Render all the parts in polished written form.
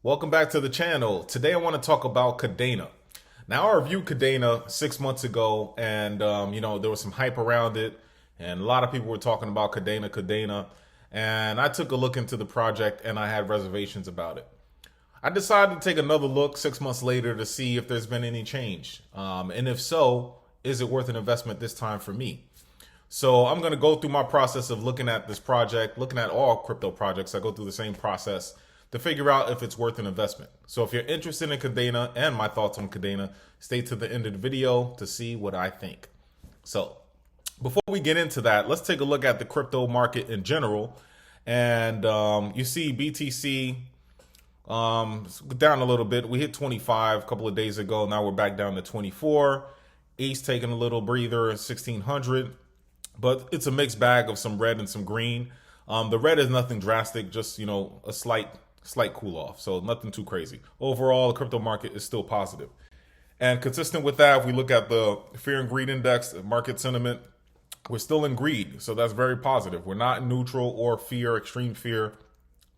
Welcome back to the channel. Today I want to talk about Kadena. Now I reviewed Kadena 6 months ago, and there was some hype around it, and a lot of people were talking about Kadena, and I took a look into the project, and I had reservations about it. I decided to take another look 6 months later to see if there's been any change, and if so, is it worth an investment this time for me? So I'm going to go through my process of looking at this project, looking at all crypto projects. I go through the same process to figure out if it's worth an investment. So if you're interested in Kadena and my thoughts on Kadena, stay to the end of the video to see what I think. So before we get into that, let's take a look at the crypto market in general. And you see BTC down a little bit. We hit 25 a couple of days ago. Now we're back down to 24. ETH taking a little breather at 1600. But it's a mixed bag of some red and some green. The red is nothing drastic, just a slight cool off, so nothing too crazy. Overall, the crypto market is still positive. And consistent with that, if we look at the fear and greed index, market sentiment, we're still in greed, so that's very positive. We're not neutral or fear, extreme fear,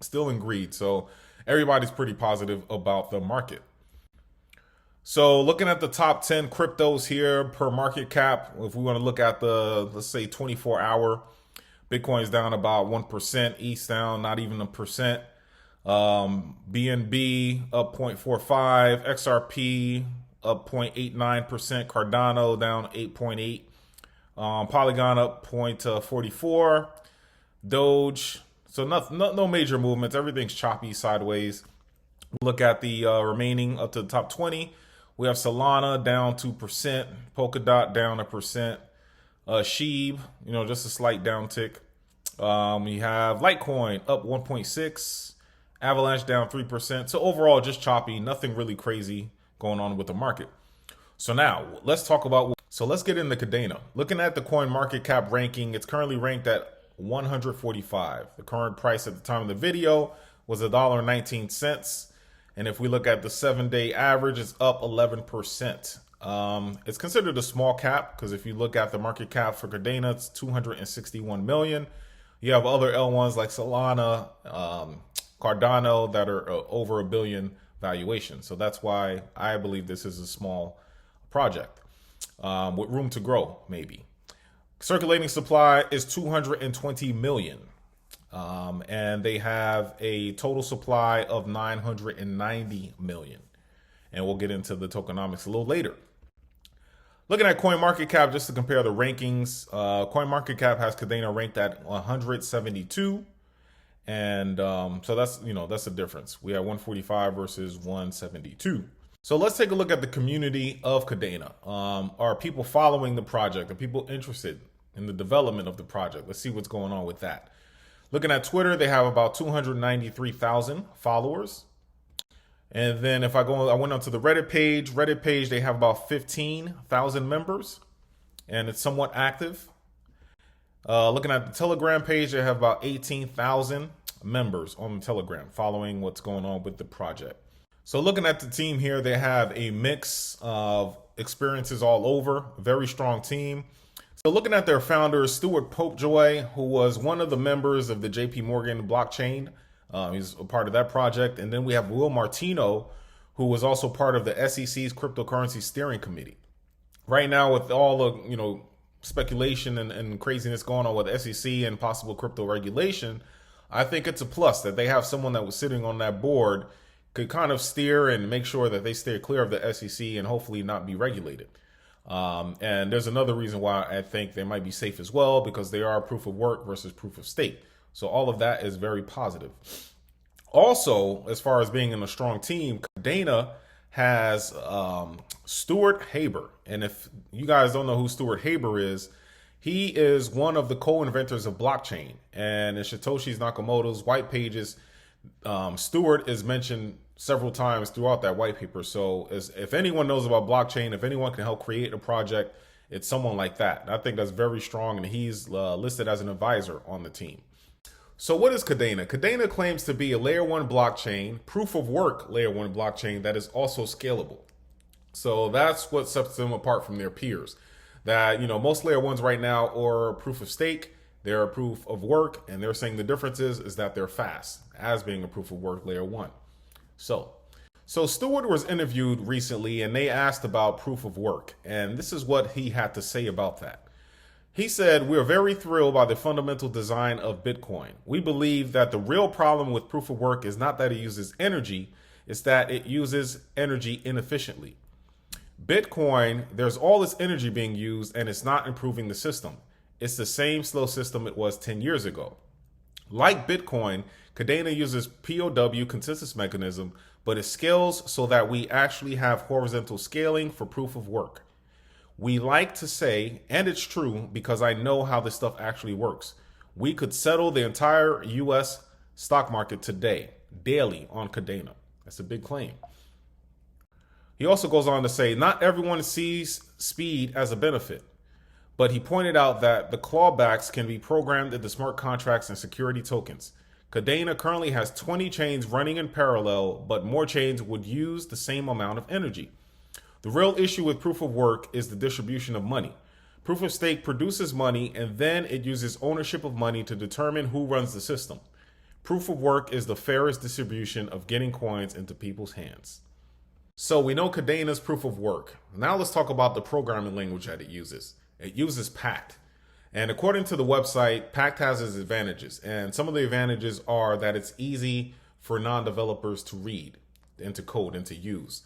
still in greed. So everybody's pretty positive about the market. So looking at the top 10 cryptos here per market cap, if we want to look at the, let's say 24-hour, Bitcoin's down about 1%, ETH down not even a percent, BNB up 0.45, XRP up 0.89%, Cardano down 8.8, Polygon up 0.44, Doge, so no major movements, everything's choppy sideways. Look at the remaining up to the top 20. We have Solana down 2%, Polkadot down 1%, Sheeb, just a slight downtick. We have Litecoin up 1.6, Avalanche down 3%. So overall, just choppy, nothing really crazy going on with the market. So now let's talk about. So let's get into Kadena. Looking at the coin market cap ranking, it's currently ranked at 145. The current price at the time of the video was $1.19. And if we look at the 7-day average, it's up 11%. It's considered a small cap because if you look at the market cap for Kadena, it's 261 million. You have other L1s like Solana, Cardano that are over $1 billion valuation. So that's why I believe this is a small project with room to grow, maybe. Circulating supply is 220 million. And they have a total supply of 990 million. And we'll get into the tokenomics a little later. Looking at CoinMarketCap, just to compare the rankings, CoinMarketCap has Kadena ranked at 172. And so that's the difference. We have 145 versus 172. So let's take a look at the community of Kadena. Are people following the project? Are people interested in the development of the project? Let's see what's going on with that. Looking at Twitter, they have about 293,000 followers. And then if I went onto the Reddit page, they have about 15,000 members, and it's somewhat active. Looking at the Telegram page, they have about 18,000 members on the Telegram following what's going on with the project. So looking at the team here, they have a mix of experiences all over, very strong team. So looking at their founder, Stuart Popejoy, who was one of the members of the JP Morgan blockchain. He's a part of that project. And then we have Will Martino, who was also part of the SEC's cryptocurrency steering committee. Right now, with all the speculation and craziness going on with SEC and possible crypto regulation, I think it's a plus that they have someone that was sitting on that board could kind of steer and make sure that they stay clear of the SEC and hopefully not be regulated. And there's another reason why I think they might be safe as well, because they are proof of work versus proof of stake. So all of that is very positive. Also, as far as being in a strong team, Kadena has Stuart Haber. And if you guys don't know who Stuart Haber is, he is one of the co-inventors of blockchain. And in Satoshi Nakamoto's white pages, Stuart is mentioned several times throughout that white paper. So if anyone knows about blockchain, if anyone can help create a project, it's someone like that. And I think that's very strong, and he's listed as an advisor on the team. So what is Kadena? Kadena claims to be a layer 1 blockchain, proof of work layer 1 blockchain that is also scalable. So that's what sets them apart from their peers. That, most layer 1s right now are proof of stake. They're a proof of work, and they're saying the difference is that they're fast as being a proof of work layer 1. So Stewart was interviewed recently and they asked about proof of work. And this is what he had to say about that. He said, "We are very thrilled by the fundamental design of Bitcoin. We believe that the real problem with proof of work is not that it uses energy, it's that it uses energy inefficiently. Bitcoin, there's all this energy being used and it's not improving the system. It's the same slow system it was 10 years ago. Like Bitcoin, Kadena uses POW consensus mechanism, but it scales so that we actually have horizontal scaling for proof of work. We like to say, and it's true because I know how this stuff actually works, we could settle the entire US stock market today, daily on Kadena." That's a big claim. He also goes on to say, not everyone sees speed as a benefit, but he pointed out that the clawbacks can be programmed into smart contracts and security tokens. Kadena currently has 20 chains running in parallel, but more chains would use the same amount of energy. The real issue with proof of work is the distribution of money. Proof of stake produces money and then it uses ownership of money to determine who runs the system. Proof of work is the fairest distribution of getting coins into people's hands. So we know Kadena's proof of work. Now let's talk about the programming language that it uses. It uses Pact. And according to the website, Pact has its advantages. And some of the advantages are that it's easy for non-developers to read and to code and to use.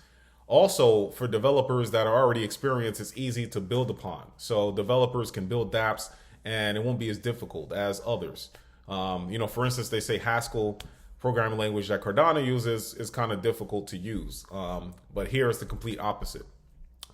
Also, for developers that are already experienced, it's easy to build upon. So developers can build dApps and it won't be as difficult as others. For instance, they say Haskell programming language that Cardano uses is kind of difficult to use. But here is the complete opposite.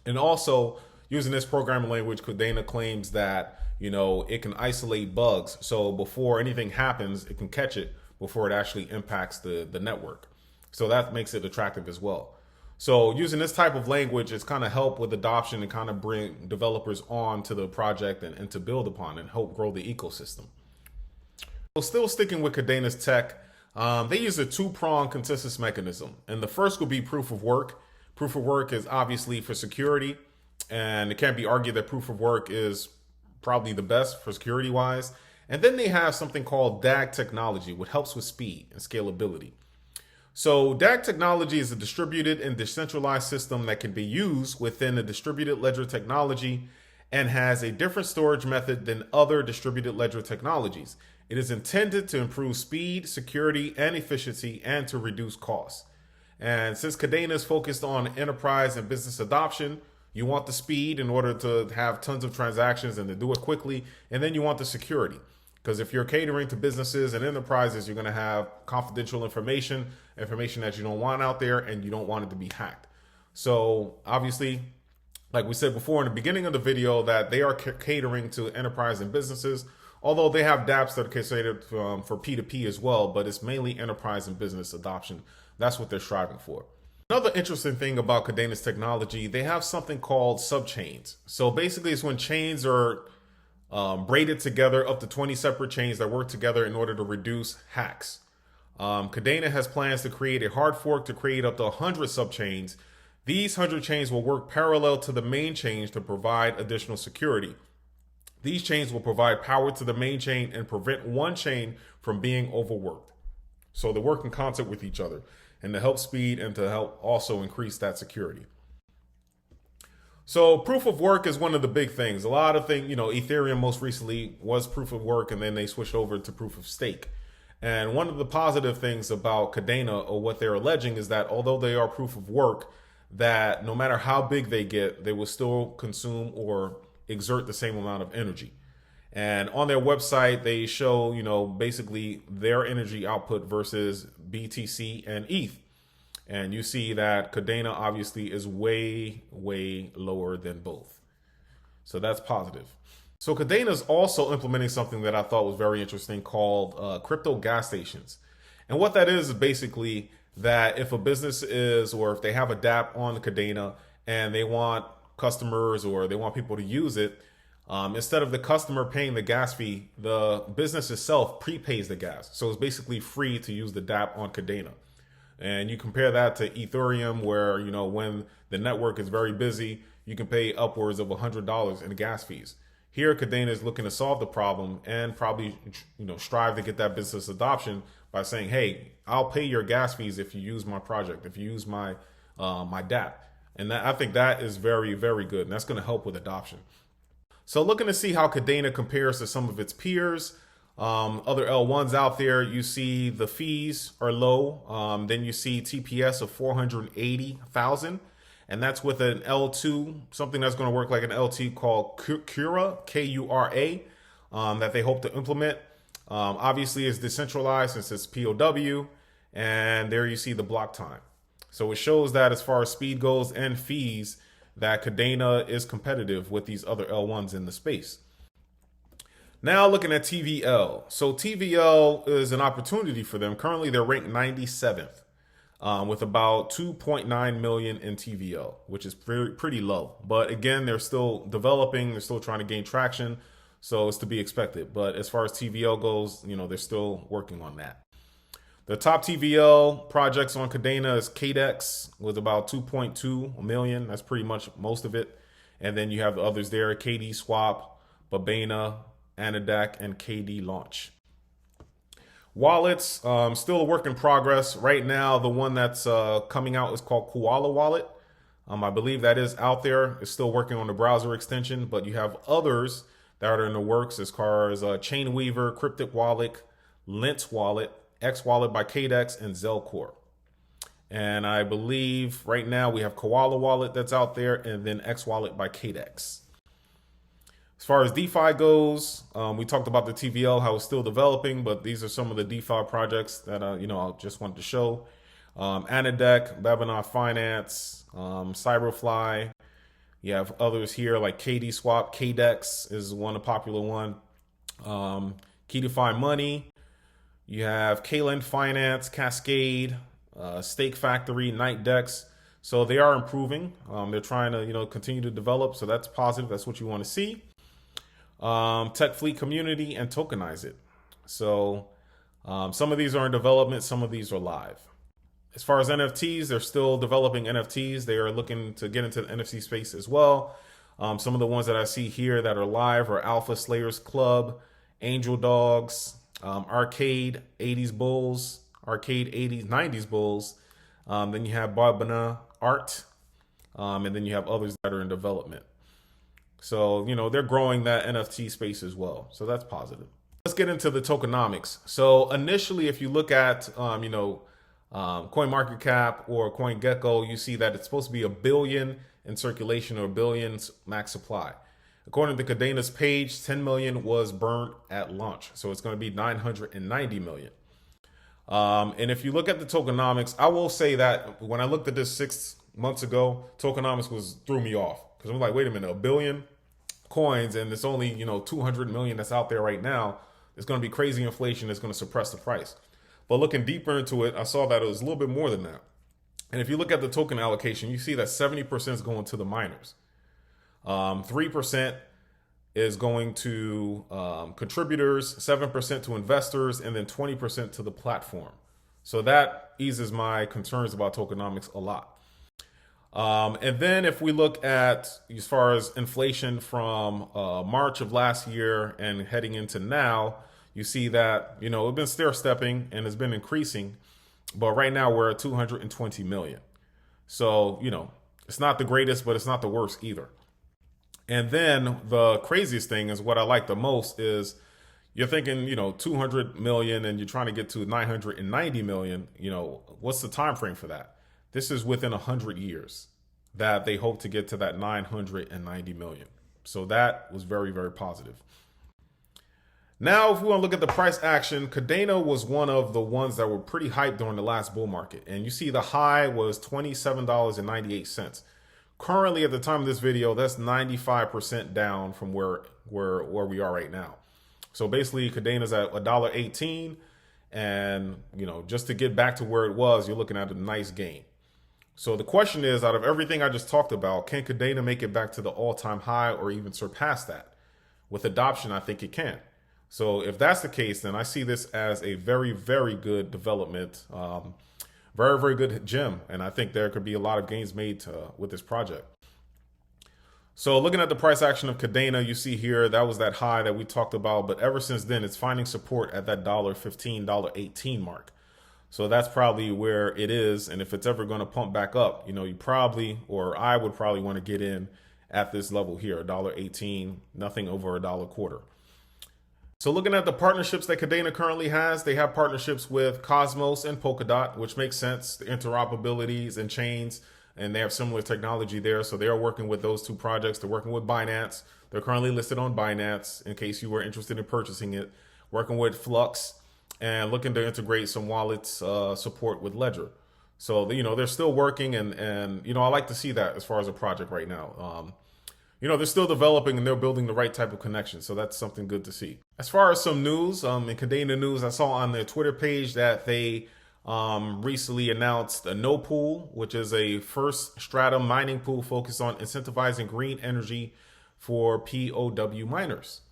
And also, using this programming language, Kadena claims that, it can isolate bugs. So before anything happens, it can catch it before it actually impacts the network. So that makes it attractive as well. So using this type of language, it's kind of help with adoption and kind of bring developers on to the project and to build upon and help grow the ecosystem. So still sticking with Kadena's tech, they use a two-pronged consensus mechanism. And the first will be proof of work. Proof of work is obviously for security. And it can't be argued that proof of work is probably the best for security-wise. And then they have something called DAG technology, which helps with speed and scalability. So DAG technology is a distributed and decentralized system that can be used within a distributed ledger technology and has a different storage method than other distributed ledger technologies. It is intended to improve speed, security, and efficiency and to reduce costs. And since Kadena is focused on enterprise and business adoption, you want the speed in order to have tons of transactions and to do it quickly. And then you want the security. Because if you're catering to businesses and enterprises, you're going to have confidential information that you don't want out there, and you don't want it to be hacked. So obviously, like we said before in the beginning of the video, that they are catering to enterprise and businesses, although they have dApps that are catered for P2P as well, but it's mainly enterprise and business adoption. That's what they're striving for. Another interesting thing about Kadena's technology, they have something called subchains. So basically, it's when chains are braided together, up to 20 separate chains that work together in order to reduce hacks. Kadena has plans to create a hard fork to create up to 100 subchains. These 100 chains will work parallel to the main chains to provide additional security. These chains will provide power to the main chain and prevent one chain from being overworked. So they work in concert with each other and to help speed and to help also increase that security. So proof of work is one of the big things. A lot of things, Ethereum most recently was proof of work, and then they switched over to proof of stake. And one of the positive things about Kadena, or what they're alleging, is that although they are proof of work, that no matter how big they get, they will still consume or exert the same amount of energy. And on their website, they show, basically their energy output versus BTC and ETH. And you see that Kadena obviously is way, way lower than both. So that's positive. So Kadena is also implementing something that I thought was very interesting called crypto gas stations. And what that is basically that if a business is, or if they have a dApp on Kadena and they want customers or they want people to use it, instead of the customer paying the gas fee, the business itself prepays the gas. So it's basically free to use the dApp on Kadena. And you compare that to Ethereum, where, when the network is very busy, you can pay upwards of $100 in gas fees. Here, Kadena is looking to solve the problem and probably, strive to get that business adoption by saying, hey, I'll pay your gas fees if you use my project, if you use my DApp. And that, I think that is very, very good. And that's going to help with adoption. So looking to see how Kadena compares to some of its peers. Other L1s out there, you see the fees are low. Then you see TPS of 480,000. And that's with an L2, something that's going to work like an L2 called Kura, Kura, that they hope to implement. Obviously, it's decentralized since it's POW. And there you see the block time. So it shows that as far as speed goes and fees, that Kadena is competitive with these other L1s in the space. Now looking at TVL. So TVL is an opportunity for them. Currently, they're ranked 97th with about 2.9 million in TVL, which is pretty low. But again, they're still developing. They're still trying to gain traction. So it's to be expected. But as far as TVL goes, they're still working on that. The top TVL projects on Kadena is KDEX with about 2.2 million. That's pretty much most of it. And then you have the others there, KD Swap, Babena, Anadak, and KD Launch. Wallets, still a work in progress. Right now, the one that's coming out is called Koala Wallet. I believe that is out there. It's still working on the browser extension, but you have others that are in the works as far as Chainweaver, Cryptic Wallet, Lint Wallet, X Wallet by KDEX, and Zelcore. And I believe right now we have Koala Wallet that's out there, and then X Wallet by KDEX. As far as DeFi goes, we talked about the TVL, how it's still developing, but these are some of the DeFi projects that I just wanted to show. Anadak, Babylon Finance, Cyberfly. You have others here like KD Swap, KDEX is one, a popular one. KeyDefi Money. You have Kalen Finance, Cascade, Stake Factory, NightDex. So they are improving. They're trying to continue to develop. So that's positive. That's what you want to see. Tech Fleet Community and Tokenize It. So some of these are in development. Some of these are live. As far as NFTs, they're still developing NFTs. They are looking to get into the NFT space as well. Some of the ones that I see here that are live are Alpha Slayers Club, Angel Dogs, Arcade 80s Bulls, Arcade 80s, 90s Bulls. Then you have Babana Art. And then you have others that are in development. So, they're growing that NFT space as well. So that's positive. Let's get into the tokenomics. So initially, if you look at, CoinMarketCap or CoinGecko, you see that it's supposed to be 1 billion in circulation or 1 billion max supply. According to Kadena's page, 10 million was burnt at launch. So it's going to be 990 million. And if you look at the tokenomics, I will say that when I looked at this 6 months ago, tokenomics threw me off. Because I'm like, wait a minute, 1 billion coins and it's only, 200 million that's out there right now. It's going to be crazy inflation that's going to suppress the price. But looking deeper into it, I saw that it was a little bit more than that. And if you look at the token allocation, you see that 70% is going to the miners. 3% is going to contributors, 7% to investors, and then 20% to the platform. So that eases my concerns about tokenomics a lot. And then if we look at as far as inflation from March of last year and heading into now, you see that, it's been stair-stepping and it's been increasing. But right now we're at 220 million. So, it's not the greatest, but it's not the worst either. And then the craziest thing is what I like the most is you're thinking, 200 million and you're trying to get to 990 million. What's the time frame for that? This is within 100 years that they hope to get to that 990 million. So that was very, very positive. Now, if we want to look at the price action, Kadena was one of the ones that were pretty hyped during the last bull market. And you see the high was $27.98. Currently, at the time of this video, that's 95% down from where we are right now. So basically, Kadena's at $1.18. And, just to get back to where it was, you're looking at a nice gain. So the question is, out of everything I just talked about, can Kadena make it back to the all-time high or even surpass that? With adoption, I think it can. So if that's the case, then I see this as a very, very good development, very, very good gem. And I think there could be a lot of gains made with this project. So looking at the price action of Kadena, you see here, that was that high that we talked about. But ever since then, it's finding support at that $1.15, $1.18 mark. So that's probably where it is. And if it's ever going to pump back up, you probably, or I would probably want to get in at this level here, $1.18, nothing over $1.25. So looking at the partnerships that Kadena currently has, they have partnerships with Cosmos and Polkadot, which makes sense, the interoperabilities and chains, and they have similar technology there. So they are working with those two projects. They're working with Binance. They're currently listed on Binance in case you were interested in purchasing it. Working with Flux and looking to integrate some wallets support with Ledger. So they're still working, and I like to see that as far as a project right now. They're still developing and they're building the right type of connection. So that's something good to see. As far as some news, in Kadena news, I saw on their Twitter page that they recently announced a no pool, which is a first stratum mining pool focused on incentivizing green energy for POW miners.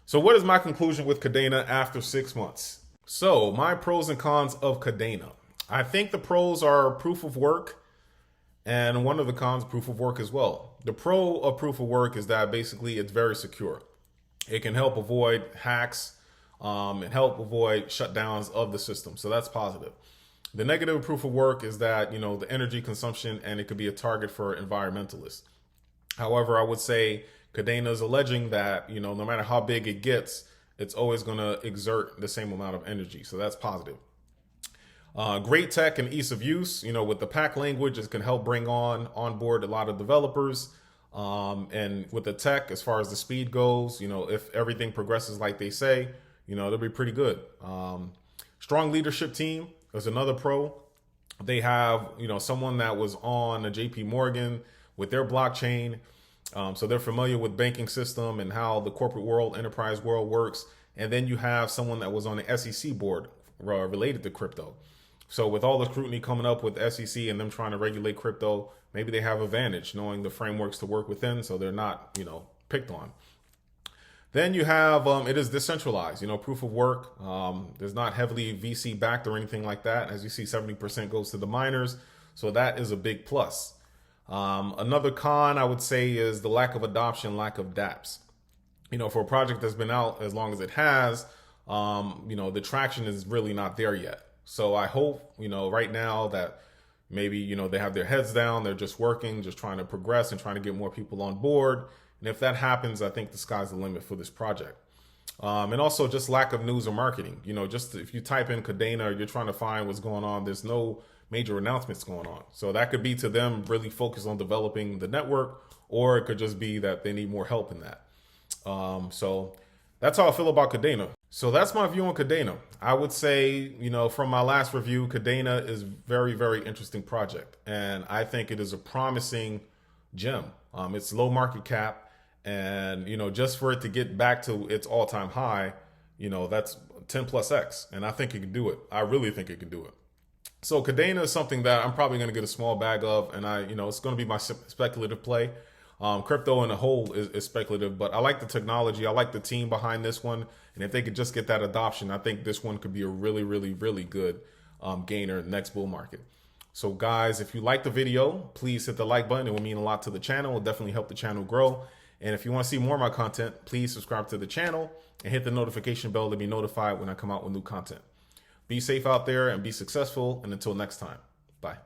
So what is my conclusion with Kadena after 6 months? So my pros and cons of Kadena. I think the pros are proof of work, and one of the cons, proof of work as well. The pro of proof of work is that basically it's very secure. It can help avoid hacks and help avoid shutdowns of the system. So that's positive. The negative of proof of work is that, the energy consumption, and it could be a target for environmentalists. However, I would say Kadena is alleging that, no matter how big it gets, it's always going to exert the same amount of energy. So that's positive. Great tech and ease of use. With the pack language, it can help bring on board a lot of developers. And with the tech, as far as the speed goes, if everything progresses like they say, it'll be pretty good. Strong leadership team is another pro. They have, someone that was on a JP Morgan with their blockchain. So they're familiar with banking system and how the corporate world, enterprise world works. And then you have someone that was on the SEC board related to crypto. So with all the scrutiny coming up with SEC and them trying to regulate crypto, maybe they have advantage knowing the frameworks to work within, so they're not, picked on. Then you have, it is decentralized, proof of work. There's not heavily VC backed or anything like that. As you see, 70% goes to the miners. So that is a big plus. Another con I would say is the lack of adoption, lack of dApps. For a project that's been out as long as it has, the traction is really not there yet. So I hope, right now that maybe, they have their heads down, they're just working, just trying to progress and trying to get more people on board. And if that happens, I think the sky's the limit for this project. And also just lack of news or marketing. Just if you type in Kadena, you're trying to find what's going on, there's no major announcements going on. So that could be to them really focus on developing the network, or it could just be that they need more help in that. So that's how I feel about Kadena. So that's my view on Kadena. I would say, from my last review, Kadena is very, very interesting project. And I think it is a promising gem. It's low market cap. And, just for it to get back to its all-time high, that's 10 plus X. And I think it can do it. I really think it can do it. So Kadena is something that I'm probably going to get a small bag of. And it's going to be my speculative play. Crypto in a whole is speculative, but I like the technology. I like the team behind this one. And if they could just get that adoption, I think this one could be a really, really, really good gainer next bull market. So guys, if you like the video, please hit the like button. It will mean a lot to the channel. It will definitely help the channel grow. And if you want to see more of my content, please subscribe to the channel and hit the notification bell to be notified when I come out with new content. Be safe out there and be successful. And until next time, bye.